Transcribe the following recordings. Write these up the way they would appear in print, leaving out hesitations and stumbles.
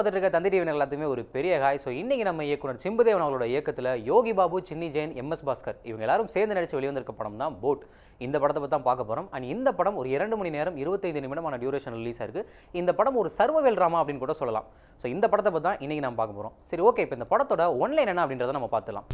பார்த்துட்டு இருக்க தந்தி டிவி எல்லாத்துக்குமே ஒரு பெரிய ஹாய். ஸோ இன்னைக்கு நம்ம இயக்குனர் சிம்புதேவன் அவங்களோட இயக்கத்தில் யோகி பாபு, சின்னி ஜெயின், எம்எஸ் பாஸ்கர் இவங்க எல்லாரும் சேர்ந்து நடிச்சு வெளிவந்திருக்க படம் தான் போட். இந்த படத்தை பற்றி தான் பார்க்க போகிறோம். அண்ட் இந்த படம் ஒரு 2 மணி நேரம் 25 நிமிடமான டியூரேஷன் ரிலீஸ் ஆயிருக்கு. இந்த படம் ஒரு சர்வைவல் ட்ராமா அப்படின்னு கூட சொல்லலாம். ஸோ இந்த படத்தை பற்றி தான் இன்னைக்கு நம்ம பார்க்க போகிறோம். சரி, ஓகே, இப்போ இந்த படத்தோட ஒன்லைன் என்ன அப்படின்றத நம்ம பார்த்துலாம்.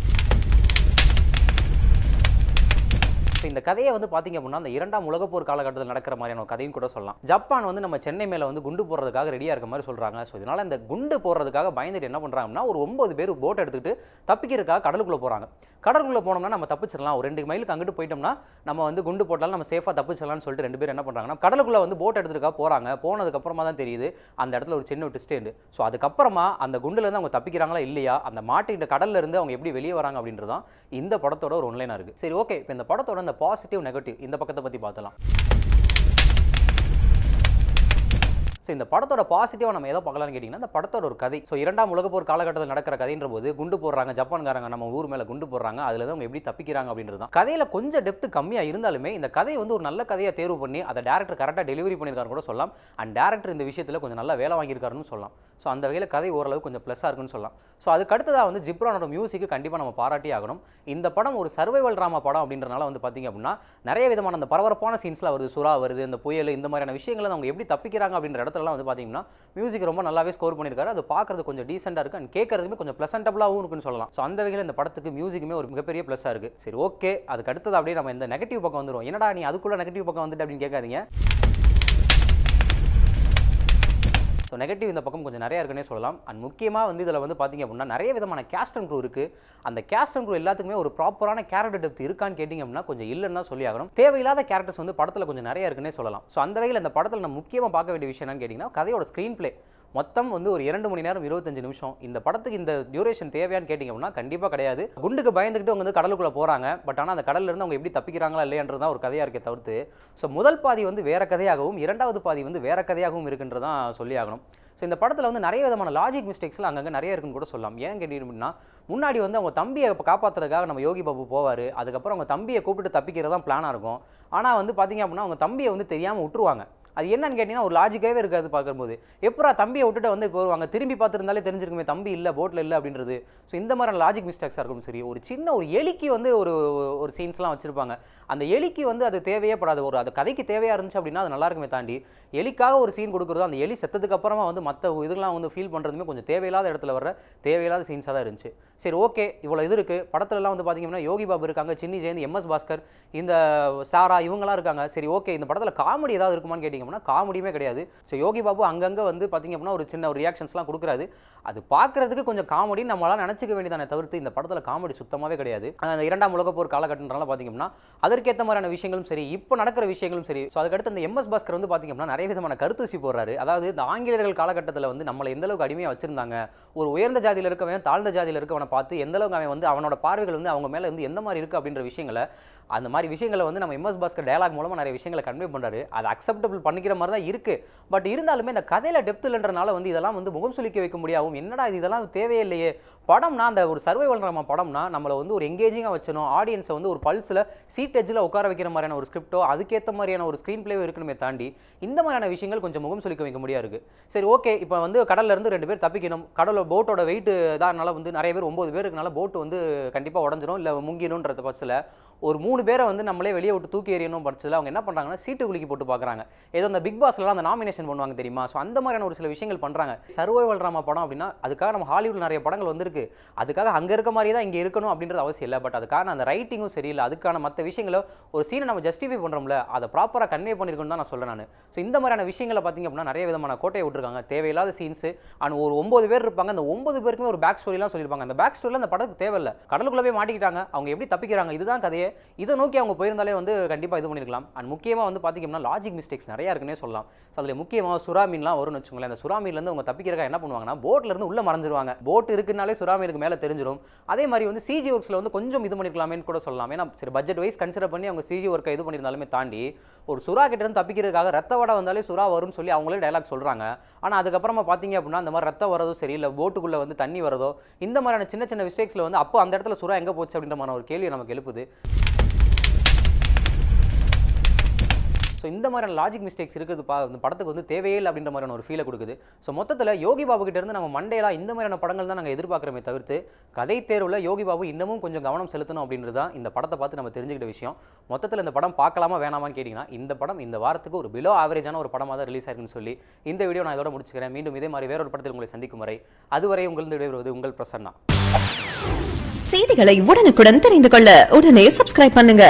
இந்த கதையை வந்து பார்த்தீங்க அப்படின்னா அந்த 2ஆம் உலகப் போர் காலகட்டத்தில் நடக்கிற மாதிரியான ஒரு கதையும் கூட சொல்லலாம். ஜப்பான் வந்து நம்ம சென்னை மேலே வந்து குண்டு போடுறதுக்காக ரெடியாக இருக்க மாதிரி சொல்கிறாங்க. ஸோ இதனால் இந்த குண்டு போடுறதுக்காக பயந்துட்டு என்ன பண்ணுறாங்கன்னா ஒரு 9 பேர் போட் எடுத்துக்கிட்டு தப்பிக்கிறதுக்காக கடலுக்குள்ளே போகிறாங்க. கடலுக்குள்ளே போனோம்னா நம்ம தப்பிச்சிடலாம், ஒரு 2 மைலுக்கு அங்கிட்டு போயிட்டோம்னா நம்ம வந்து குண்டு போட்டாலும் நம்ம சேஃபாக தப்பிச்சிடலாம்னு சொல்லிட்டு 2 பேர் என்ன பண்ணுறாங்கன்னா கடலுக்குள்ளே வந்து போட் எடுத்துருக்கா போகிறாங்க. போனதுக்கப்புறமா தான் தெரியுது அந்த இடத்துல ஒரு சின்ன ட்விஸ்ட் உண்டு. ஸோ அதுக்கப்புறமா அந்த குண்டுலேருந்து அவங்க தப்பிக்கிறாங்களா இல்லையா, அந்த மாட்டிக்கிட்ட கடல்ல இருந்து அவங்க எப்படி வெளியே வராங்க அப்படின்றது தான் இந்த படத்தோட ஒரு ஒன்லைனாக இருக்குது. சரி, ஓகே, இப்போ இந்த படத்தோட இந்த பாசிட்டிவ் நெகட்டிவ் இந்த பக்கத்தை பற்றி பார்த்தலாம். ஸோ இந்த படத்தோட பாசிட்டிவாக நம்ம எதை பார்க்கலாம்னு கேட்டிங்கன்னா இந்த படத்தோட ஒரு கதை. ஸோ 2ஆம் உலகப் போர் காலகட்டத்தில் நடக்கிற கதைன்ற போது குண்டு போடுறாங்க, ஜப்பான்காரங்க நம்ம ஊர் மேலே குண்டு போடுறாங்க, அதில் தான் அவங்க எப்படி தப்பிக்கிறாங்க அப்படின்றது தான். கதையில் கொஞ்சம் டெப்த் கம்மியாக இருந்தாலுமே இந்த கதையை வந்து ஒரு நல்ல கதையை தேர்வு பண்ணி அதை டேரக்டர் கரெக்டாக டெலிவரி பண்ணியிருக்காரு கூட சொல்லலாம். அண்ட் டேரக்டர் இந்த விஷயத்தில் கொஞ்சம் நல்லா வேலை வாங்கியிருக்காருன்னு சொல்லலாம். ஸோ அந்த வகையில் கதை ஓரளவு கொஞ்சம் ப்ளஸ்ஸாக இருக்குன்னு சொல்லலாம். ஸோ அதுக்கு அடுத்ததாக வந்து ஜிப்ரானோட மியூசிக்கு கண்டிப்பாக நம்ம பாராட்டி ஆகணும். இந்த படம் ஒரு சர்வைவல் ட்ராமா படம் அப்படின்றனால வந்து பார்த்திங்க அப்படின்னா நிறைய விதமான அந்த பரபரப்பான சீன்ஸ்லாம் வருது, சுறா வருது, இந்த புயல், இந்த மாதிரியான விஷயங்களை அவங்க எப்படி தப்பிக்கிறாங்க அப்படின்ற இடத்துலலாம் வந்து பார்த்திங்கன்னா மியூசிக் ரொம்ப நல்லாவே ஸ்கோர் பண்ணியிருக்காரு. அது பார்க்கறது கொஞ்சம் டீசெண்டாக இருக்குது அண்ட் கேட்கறதுமே கொஞ்சம் ப்ளசன்டபுளாகவும் இருக்குன்னு சொல்லலாம். ஸோ அந்த வகையில் இந்த படத்துக்கு மியூசிக்குமே ஒரு மிகப்பெரிய ப்ளஸ்ஸாக இருக்குது. சரி, ஓகே, அதுக்கு அடுத்தது அப்படியே நம்ம இந்த நெகட்டிவ் பக்கம் வந்துடும். என்னடா நீ அதுக்குள்ளே நெகட்டிவ் பக்கம் வந்துட்டு அப்படின்னு கேட்காதீங்க. ஸோ நெகட்டிவ் இந்த பக்கம் கொஞ்சம் நிறையா இருக்குன்னே சொல்லலாம். அண்ட் முக்கியமாக வந்து இதில் வந்து பார்த்திங்க அப்படின்னா நிறைய விதமான கேஸ்ட் அண்ட் க்ரூ இருக்குது. அந்த கேஸ்ட் அண்ட் க்ரூ எல்லாத்துக்குமே ஒரு ப்ராப்பரான கேரக்டர் டெப்த் இருக்கான்னு கேட்டிங்க அப்படின்னா கொஞ்சம் இல்லைன்னு தான் சொல்லி ஆகணும். தேவையில்லாத கேரக்டர்ஸ் வந்து படத்தில் கொஞ்சம் நிறைய இருக்குன்னே சொல்லலாம். ஸோ அந்த வகையில் இந்த படத்தில் நம்ம முக்கியமாக பார்க்க வேண்டிய விஷயம் என்னன்னு கேட்டிங்கன்னா கதையோட ஸ்க்ரீன் பிளே. மொத்தம் வந்து ஒரு 2 மணி நேரம் 25 நிமிஷம். இந்த படத்துக்கு இந்த டியூரேஷன் தேவையான்னு கேட்டிங்க அப்படின்னா கண்டிப்பாக கிடையாது. குண்டுக்கு பயந்துக்கிட்டு அவங்க வந்து கடலுக்குள்ளே போகிறாங்க. பட் ஆனால் அந்த கடலிருந்து அவங்க எப்படி தப்பிக்கிறாங்களா இல்லையன்றது தான் ஒரு கதையாக இருக்கே தவிர்த்து ஸோ முதல் பாதி வந்து வேறு கதையாகவும் 2வது பாதி வந்து வேறு கதையாகவும் இருக்குன்றதான் சொல்லி ஆகணும். ஸோ இந்த படத்தில் வந்து நிறைய விதமான லாஜிக் மிஸ்டேக்ஸ்லாம் அங்கங்கே நிறைய இருக்குன்னு கூட சொல்லலாம். ஏன் கேட்டீங்க அப்படின்னா முன்னாடி வந்து அவங்க தம்பியை காப்பாற்றுறதுக்காக நம்ம யோகி பாபு போவார். அதுக்கப்புறம் அவங்க தம்பியை கூப்பிட்டு தப்பிக்கிறது தான் பிளானாக இருக்கும். ஆனால் வந்து பார்த்திங்க அப்படின்னா அவங்க தம்பியை வந்து தெரியாமல் விட்டுருவாங்க. அது என்னன்னு கேட்டிங்கன்னா ஒரு லாஜிக்காகவே இருக்காது பார்க்கும்போது. எப்போ தம்பியை விட்டுட்டு வந்து போவாங்க, திரும்பி பார்த்துருந்தாலே தெரிஞ்சிருக்குமே தம்பி இல்லை போட்டில் இல்லை அப்படின்றது. ஸோ இந்த மாதிரியான லாஜிக் மிஸ்டேக்ஸாக இருக்கும். சரி, ஒரு சின்ன ஒரு எலிக்கு வந்து ஒரு சீன்ஸ்லாம் வச்சுருப்பாங்க. அந்த எலிக்கு வந்து அது தேவையே படாது. ஒரு அது கதைக்கு தேவையாக இருந்துச்சு அப்படின்னா அது நல்லா இருக்குமே தாண்டி எலிக்காக ஒரு சீன் கொடுக்குறதோ அந்த எலி செத்ததுக்கு அப்புறமா வந்து மற்ற இதெல்லாம் வந்து ஃபீல் பண்ணுறதுமே கொஞ்சம் தேவையில்லாத இடத்துல வர தேவையில்லாத சீன்ஸாக தான் இருந்துச்சு. சரி, ஓகே, இவ்வளோ இது இருக்குது. படத்துலலாம் வந்து பார்த்திங்கன்னா யோகி பாபு இருக்காங்க, சின்னி ஜெயின், எம்எஸ் பாஸ்கர், இந்த சாரா இவங்களாம் இருக்காங்க. சரி, ஓகே, இந்த படத்தில் காமெடி ஏதாவது இருக்குமான்னு கேட்டிங்கன்னா காமெடியுமே கிடையாது. ஸோ யோகி பாபு அங்கங்கே வந்து பார்த்திங்க அப்படின்னா ஒரு சின்ன ஒரு ரியாக்ஷன்ஸ்லாம் கொடுக்குறாரு. அது பார்க்குறதுக்கு கொஞ்சம் காமெடி நம்மளால் நினச்சிக்க வேண்டியதானே தவிர்த்து இந்த படத்தில் காமெடி சுத்தமாகவே கிடையாது. அந்த 2ஆம் உலகப் போர் காலகட்டம்னால பார்த்திங்கன்னா அதற்கேற்ற மாதிரியான விஷயங்களும் சரி, இப்போ நடக்கிற விஷயங்களும் சரி. ஸோ அதுக்கடுத்து அந்த எம்எஸ் பாஸ்கர் வந்து பார்த்திங்கன்னா நிறைய விதமான கருத்தூசி போடுறாரு. அதாவது இந்த ஆங்கிலேயர்கள் காலகட்டத்தில் வந்து நம்மளை எந்த அளவுக்கு அடிமையாக வச்சிருந்தாங்க, ஒரு உயர்ந்த ஜாதியில் இருக்கவன் தாழ்ந்த ஜாதியில் இருக்கவனை பார்த்து எந்த அளவுக்கு அவன் வந்து அவனோட பார்வைகள் வந்து அவங்க மேலே வந்து எந்த மாதிரி இருக்குது அப்படின்ற விஷயங்களை அந்த மாதிரி விஷயங்களை வந்து நம்ம எம்எஸ் பாஸ்கர் டயலாக் மூலமாக நிறைய விஷயங்களை கன்வே பண்ணுறாரு. அது அக்செப்டபிள் பண்ணிக்கிற மாதிரி தான் இருக்குது. பட் இருந்தாலுமே இந்த கதையில் டெப்த் இல்லைன்றனால வந்து இதெல்லாம் வந்து முகம் சுளிக்க வைக்க முடியாவும். என்னடா இதெல்லாம் தேவையில்லையே. படம்னா அந்த ஒரு சர்வைவல் ட்ராமா படம்னா நம்மளை வந்து ஒரு எங்கேஜிங்காக வச்சணும், ஆடியன்ஸை வந்து ஒரு பல்ஸில் சீட் எட்ஜில் உட்கார வைக்கிற மாதிரியான ஒரு ஸ்கிரிப்டோ அதுக்கேற்ற மாதிரியான ஒரு ஸ்க்ரீன் பிளேவோ இருக்கணுமே தாண்டி இந்த மாதிரியான விஷயங்கள் கொஞ்சம் முகம் சுளிக்க வைக்க முடியாது இருக்குது. சரி, ஓகே, இப்போ வந்து கடல்லேருந்து 2 பேர் தப்பிக்கணும். கடலோட போட்டோட வெயிட் தானால வந்து நிறைய பேர் 9 பேர் இருக்கனால போட்டு வந்து கண்டிப்பாக உடஞ்சிரும் இல்லை முங்கிடும்ன்றது பட்சத்தில் ஒரு 3 பேரை வந்து நம்மளே வெளியே விட்டு தூக்கி எறியணும் பட்சத்தில் அவங்க என்ன பண்ணுறாங்கன்னா சீட்டு குலுக்கி போட்டு பார்க்குறாங்க. ஏதோ அந்த பிக் பாஸ்லாம் அந்த நாமினேஷன் பண்ணுவாங்க தெரியுமா. ஸோ அந்த மாதிரியான ஒரு சில விஷயங்கள் பண்ணுறாங்க. சர்வைவல் ட்ராமா படம் அப்படின்னா அதுக்காக நம்ம ஹாலிவுட் நிறைய படங்கள் வந்திருக்கு. அதுக்காக அங்கே இருக்க மாதிரி தான் இங்கே இருக்கணும் அப்படின்றது அவசியம் இல்லை. பட் அதுக்கான அந்த ரைட்டிங்கும் சரியில்லை. அதுக்கான மற்ற விஷயங்களோ ஒரு சீனை நம்ம ஜஸ்டிஃபை பண்ணுறோம்ல அதை ப்ராப்பராக கன்வே பண்ணியிருக்கணும் தான் நான் சொல்கிறேன் நான். ஸோ இந்த மாதிரியான விஷயங்களை பார்த்திங்க அப்படின்னா நிறைய விதமான கோட்டையை விட்டுருக்காங்க. தேவையில்லாத சீன்ஸு அண்ட் ஒரு 9 பேர் இருப்பாங்க. அந்த 9 பேருக்குமே ஒரு பேக் ஸ்டோரிலாம் சொல்லியிருப்பாங்க. அந்த பேக் ஸ்டோரியில் அந்த படத்துக்கு தேவையில்லை. கடலுக்குள்ளே போய் மாட்டிக்கிட்டாங்க, அவங்க எப்படி தப்பிக்கிறாங்க, இதுதான் கதையே. இதை நோக்கி அவங்க போயிருந்தாலே வந்து கண்டிப்பாக இது பண்ணியிருக்கலாம். அண்ட் முக்கியமாக வந்து பார்த்திங்கன்னா லாஜிக் மிஸ்டேக்ஸ் நிறையா இருக்குன்னே சொல்லலாம். ஸோ அதில் முக்கியமாக சுறா மீன்லாம் வரும்னு வச்சுக்கோங்களேன். அந்த சுறா மீன்லேருந்து அவங்க தப்பிக்கிறக்காக என்ன பண்ணுவாங்கன்னா போட்லேருந்து உள்ளே மறைஞ்சிருவாங்க. போட் இருக்குனாலே சுறா மீனுக்கு மேலே தெரிஞ்சிடும். அதே மாதிரி வந்து சிஜி ஒர்க்ஸில் வந்து கொஞ்சம் இது பண்ணிருக்கலாமேன்னு கூட சொல்லலாம். ஏன்னா சரி பட்ஜெட் வைஸ் கன்சிடர் பண்ணி அவங்க சிஜி ஒர்க்கை இது பண்ணியிருந்தாலுமே தாண்டி ஒரு சுறா கிட்டேருந்து தப்பிக்கிறதுக்காக ரத்த வடை வந்தாலே சுறா வரும்னு சொல்லி அவங்களே டைலாக் சொல்கிறாங்க. ஆனால் அதுக்கப்புறமா பார்த்தீங்க அப்படின்னா அந்த மாதிரி ரத்தம் வரதோ சரி இல்லை போட்டுக்குள்ளே வந்து தண்ணி வரதோ இந்த மாதிரியான சின்ன சின்ன மிஸ்டேக்ஸில் வந்து அப்போ அந்த இடத்துல சுறா எங்கே போச்சு அப்படின்ற மாதிரி ஒரு கேள்வி நமக்கு எழுப்புது. ஸோ இந்த மாதிரியான லாஜிக் மிஸ்டேக்ஸ் இருக்குது இந்த படத்துக்கு வந்து தேவையே இல்லை அப்படின்ற மாதிரியான ஒரு ஃபீலை கொடுக்குது. ஸோ மொத்தத்தில் யோகி பாபு கிட்ட இருந்து நம்ம மண்டேலா இந்த மாதிரியான படங்கள் தான் நாங்கள் எதிர்பார்க்குறோமே தவிர்த்து கதை தேர்வில் யோகி பாபு இன்னமும் கொஞ்சம் கவனம் செலுத்தணும் அப்படின்றது தான் இந்த படத்தை பார்த்து நம்ம தெரிஞ்சுக்கிட்ட விஷயம். மொத்தத்தில் இந்த படம் பார்க்கலாமா வேணாமான்னு கேட்டிங்கன்னா இந்த படம் இந்த வாரத்துக்கு ஒரு பிலோ ஆவரேஜான ஒரு படமாக தான் ரிலீஸ் ஆயிருக்குன்னு சொல்லி இந்த வீடியோ நான் இதோட முடிச்சுக்கிறேன். மீண்டும் இதே மாதிரி வேறொரு படத்தில் உங்களை சந்திக்கும் வரை அதுவரை உங்களிருந்து விடைபெறுவது உங்கள் பிரசன்னா. செய்திகளை உடனுக்குடன் தெரிந்து கொள்ள உடனே சப்ஸ்கிரைப் பண்ணுங்க.